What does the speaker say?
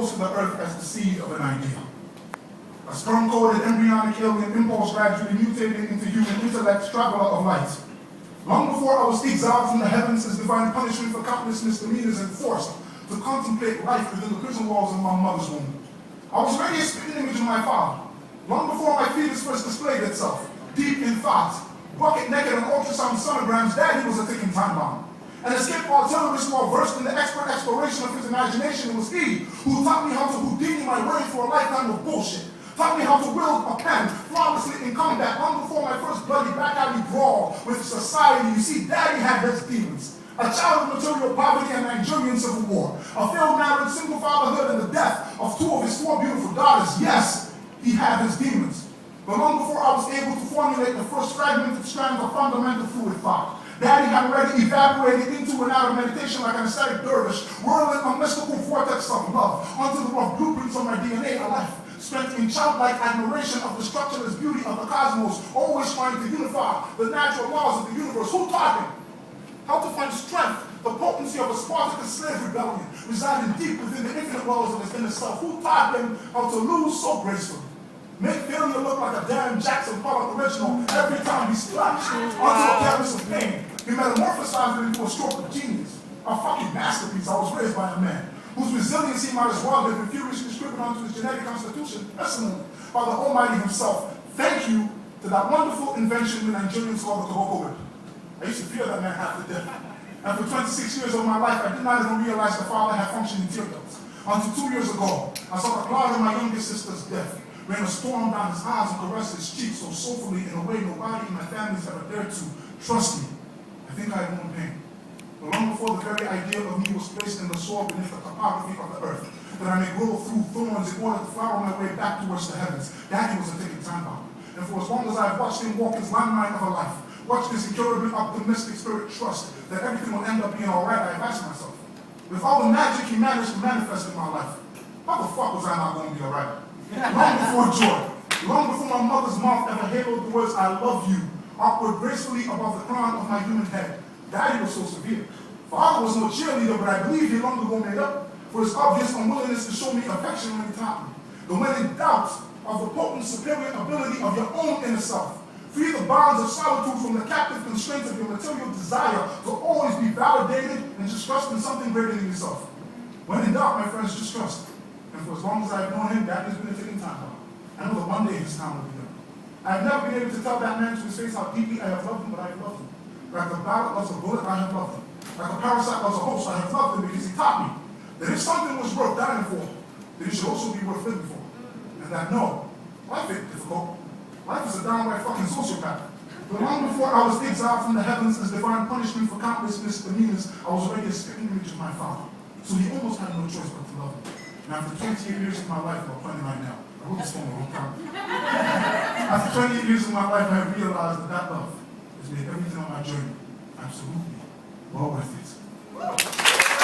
rose to the earth as the seed of an idea. A sperm-coded embryonic alien impulse gradually mutated into human intellect, traveler of light. Long before I was exiled from the heavens as divine punishment for countless misdemeanors and forced to contemplate life within the prison walls of my mother's womb, I was already a spitting image of my father. Long before my fetus first displayed itself, deep in thought, bucket naked on ultrasound sonograms, Daddy was a ticking time bomb. An escaped artillerist more versed in the expert exploration of his imagination. It was he who taught me how to Houdini my way through a lifetime of bullshit. Taught me how to wield a pen flawlessly in combat long before my first bloody back alley brawl with society. You see, Daddy had his demons. A child of material poverty and Nigerian civil war. A failed marriage, single fatherhood, and the death of two of his 4 beautiful daughters. Yes, he had his demons. But long before I was able to formulate the first fragmented strands of fundamental fluid thought, Daddy had already evaporated into and out of meditation like an ascetic dervish, whirling a mystical vortex of love onto the rough blueprints of my DNA, a life spent in childlike admiration of the structureless beauty of the cosmos, always trying to unify the natural laws of the universe. Who taught him how to find strength, the potency of a Spartacus slave rebellion, residing deep within the infinite wells of his inner self? Who taught him how to lose so gracefully? Make failure look like a damn Jackson Pollock original every time he splashed onto a canvas of pain. He metamorphosized it into a stroke of genius, a fucking masterpiece. I was raised by a man whose resiliency might as well have been furiously scribbled onto his genetic constitution personally by the Almighty himself. Thank you to that wonderful invention the Nigerians call the Koboko whip. I used to fear that man half to death. And for 26 years of my life, I did not even realize the father had functioning tear ducts. Until 2 years ago, I saw the cloud of my youngest sister's death rain a storm down his eyes and caress his cheeks so soulfully in a way nobody in my family has ever dared to. Trust me, I think I have known pain. But long before the very idea of me was placed in the soil beneath the topography of the earth, that I may grow through thorns in order to flower my way back towards the heavens, Daddy was a ticking time bomb. And for as long as I have watched him walk his limelight of a life, watched his incurably optimistic spirit trust that everything will end up being alright, I have asked myself, with all the magic he managed to manifest in my life, how the fuck was I not going to be alright? Long before joy, long before my mother's mouth ever haloed the words, I love you, awkward gracefully above the crown of my human head, Daddy was so severe. Father was no cheerleader, but I believe he long ago made up for his obvious unwillingness to show me affection when he taught me. But when in doubt of the potent superior ability of your own inner self, free the bonds of solitude from the captive constraints of your material desire to always be validated and just trust in something greater than yourself. When in doubt, my friends, just trust. And for as long as I've known him, Daddy's been a ticking time bomb. I know that one day his time will be done. I've never been able to tell that man to his face how deeply I have loved him, but I have loved him. Like a ballad loves a bullet, I have loved him. Like a parasite loves a host, I have loved him because he taught me that if something was worth dying for, then it should also be worth living for. And that no, life ain't difficult. Life is a downright fucking sociopath. But long before I was exiled from the heavens as divine punishment for countless misdemeanors, I was already a spitting image of my father. So he almost had no choice but to love me. And after 28 years of my life, I'm playing right now. I wrote this one a long time. After 28 years of my life, I have realized that love has made everything on my journey absolutely well worth it.